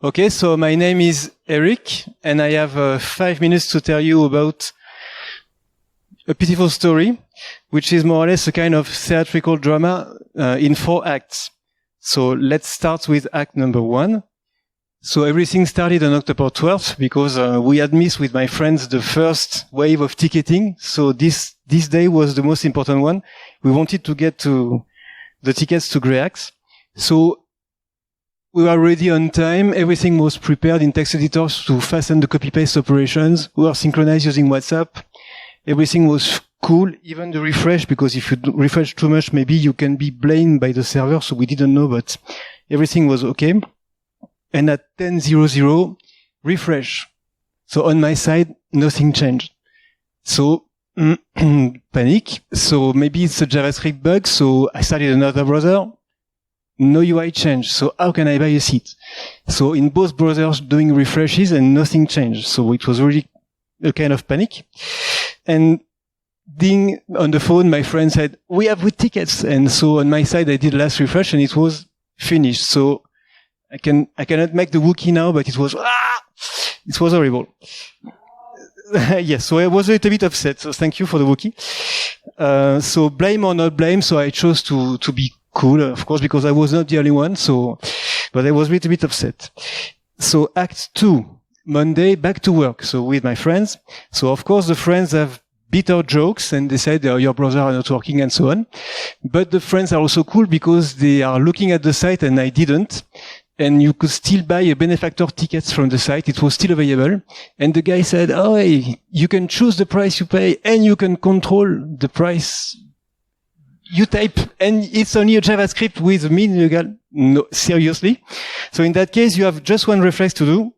Okay, so my name is Eric, and I have 5 minutes to tell you about a pitiful story, which is more or less a kind of theatrical drama in 4 acts. So let's start with act number 1. So everything started on October 12th because we had missed with my friends the first wave of ticketing. So this day was the most important one. We wanted to get to the tickets to GreHack. So we were ready on time. Everything was prepared in text editors to fasten the copy-paste operations. We were synchronized using WhatsApp. Everything was cool, even the refresh, because if you refresh too much, maybe you can be blamed by the server. So we didn't know, but everything was okay. And at 10:00, refresh. So on my side, nothing changed. So panic. So maybe it's a JavaScript bug. So I started another browser. No UI change. So how can I buy a seat? So in both browsers doing refreshes and nothing changed. So it was really a kind of panic. And ding on the phone, my friend said, we have with tickets. And so on my side, I did last refresh and it was finished. So I cannot make the wookie now, but it was horrible. Yes. So I was a little bit upset. So thank you for the wookie. So blame or not blame. So I chose to be cool, of course, because I was not the only one. So, but I was a little bit upset. So act 2, Monday, back to work. So with my friends. So of course the friends have bitter jokes and they said, your browser are not working and so on. But the friends are also cool because they are looking at the site and I didn't. And you could still buy a benefactor tickets from the site. It was still available. And the guy said, oh, hey, you can choose the price you pay and you can control the price you type, and it's only a JavaScript with mean legal. No, seriously. So in that case, you have just one reflex to do.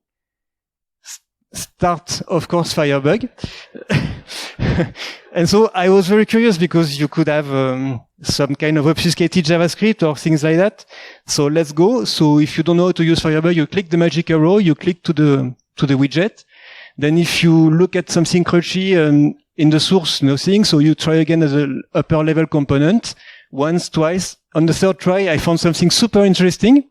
Start, of course, Firebug. And so I was very curious because you could have some kind of obfuscated JavaScript or things like that. So let's go. So if you don't know how to use Firebug, you click the magic arrow, you click to the widget. Then if you look at something crunchy, in the source, nothing. So you try again as an upper level component. Once, twice. On the third try, I found something super interesting.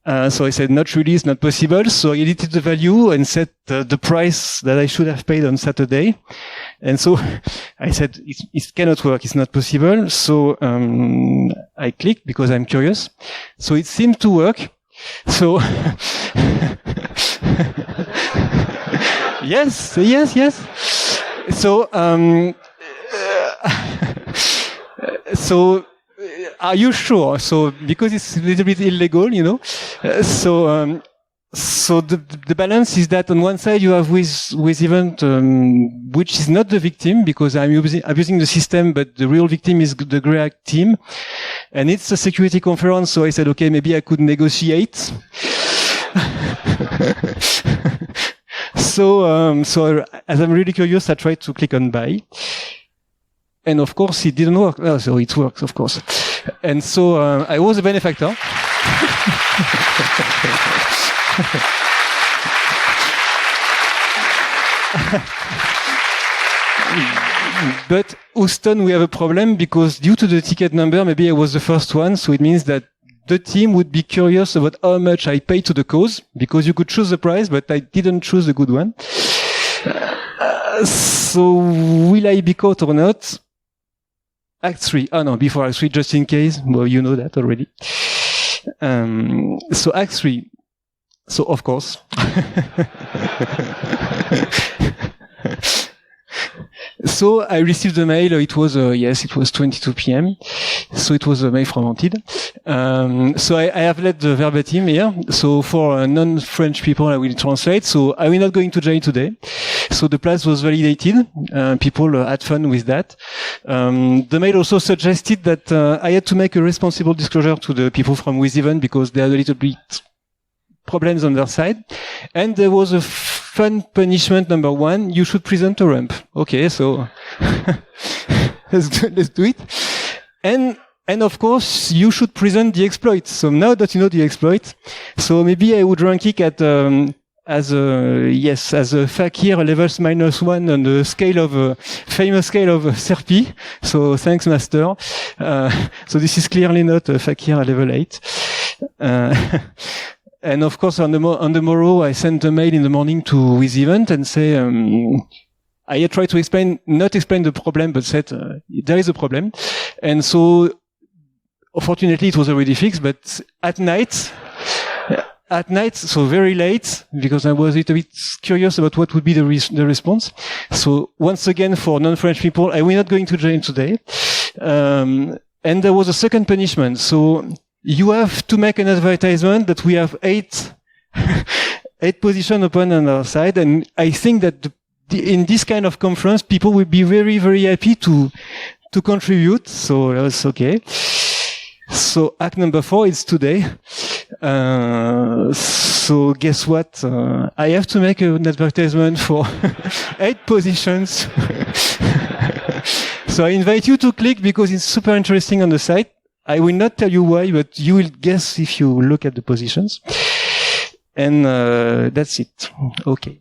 So I said, not released, not possible. So I edited the value and set the price that I should have paid on Saturday. And so I said, it cannot work. It's not possible. So, I clicked because I'm curious. So it seemed to work. So, yes. So, are you sure? So, because it's a little bit illegal, you know. So the balance is that on one side you have with event, which is not the victim because I'm abusing the system, but the real victim is the GreHack team, and it's a security conference. So I said, okay, maybe I could negotiate. So as I'm really curious, I tried to click on buy. And of course, it didn't work. Oh, so it works, of course. And so, I was a benefactor. But Houston, we have a problem because due to the ticket number, maybe I was the first one. So it means that the team would be curious about how much I paid to the cause, because you could choose the price, but I didn't choose a good one. So will I be caught or not? Act 3. Oh no, before Act 3, just in case. Well, you know that already. So Act 3. So of course. So I received the mail. It was, it was 22 p.m. So it was a mail from Wanted. So I have let the verbatim here. So for non-French people, I will translate. So I will not going to join today. So the place was validated. People had fun with that. The mail also suggested that I had to make a responsible disclosure to the people from WithEvent because they had a little bit problems on their side. And there was a fun punishment number 1. You should present a Rump. Okay, so let's do it. And of course, you should present the exploit. So now that you know the exploit, so maybe I would rank it at as a fakir levels -1 on the scale of famous scale of Serpi. So thanks, master. So this is clearly not a fakir level 8. And of course, on the morrow, I sent a mail in the morning with the event and say, I tried to not explain the problem, but said, there is a problem. And so, fortunately, it was already fixed, but at night, so very late, because I was a little bit curious about what would be the response. So once again, for non-French people, I will not go into jail today. And there was a second punishment. So you have to make an advertisement that we have 8 position open on our side. And I think that in this kind of conference, people will be very, very happy to contribute. So that's okay. So act number 4 is today. So guess what? I have to make an advertisement for 8 positions. So I invite you to click because it's super interesting on the site. I will not tell you why, but you will guess if you look at the positions. And that's it. Okay.